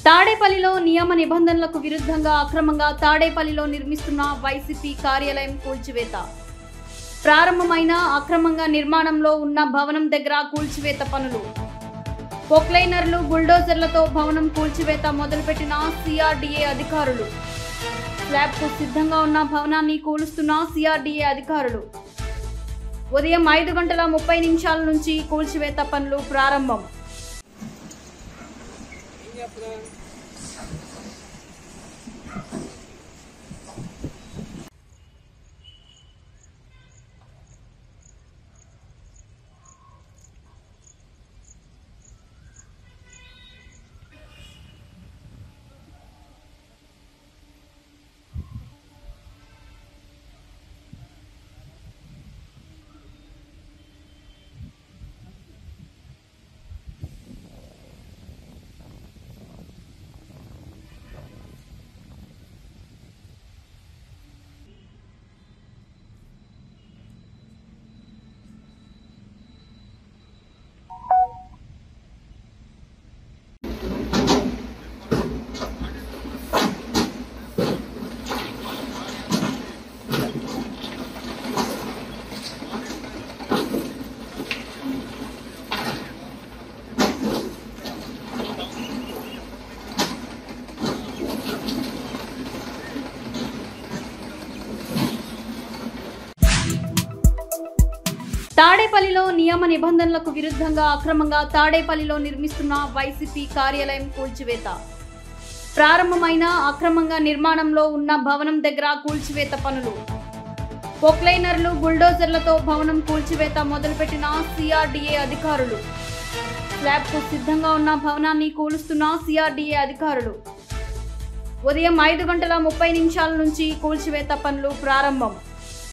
తాడేపల్లిలో నియమ నిబంధనలకు విరుద్ధంగా అక్రమంగా తాడేపల్లిలో నిర్మిస్తున్న వైసీపీ కార్యాలయం కూల్చివేత. ప్రారంభమైన అక్రమంగా నిర్మాణంలో ఉన్న భవనం దగ్గర కూల్చివేత పనులు. పొక్లైనర్లు, బుల్డోజర్లతో భవనం కూల్చివేత మొదలుపెట్టిన సిఆర్డీఏ అధికారులు. స్లాబ్కు సిద్ధంగా ఉన్న భవనాన్ని కూలుస్తున్న సిఆర్డీఏ అధికారులు. ఉదయం 5:30 నుంచి కూల్చివేత పనులు ప్రారంభం. తాడేపల్లిలో నియమ నిబంధనలకు విరుద్ధంగా అక్రమంగా తాడేపల్లిలో నిర్మిస్తున్న వైసీపీ కార్యాలయం కూల్చివేత. ప్రారంభమైన అక్రమంగా నిర్మాణంలో ఉన్న భవనం దగ్గర కూల్చివేత పనులు. పొక్లైనర్లు, బుల్డోజర్లతో భవనం కూల్చివేత మొదలుపెట్టిన సిఆర్డీఏ అధికారులు. స్లాబ్కు సిద్ధంగా ఉన్న భవనాన్ని కూలుస్తున్న సిఆర్డీఏ అధికారులు. ఉదయం 5:30 నుంచి కూల్చివేత పనులు ప్రారంభం.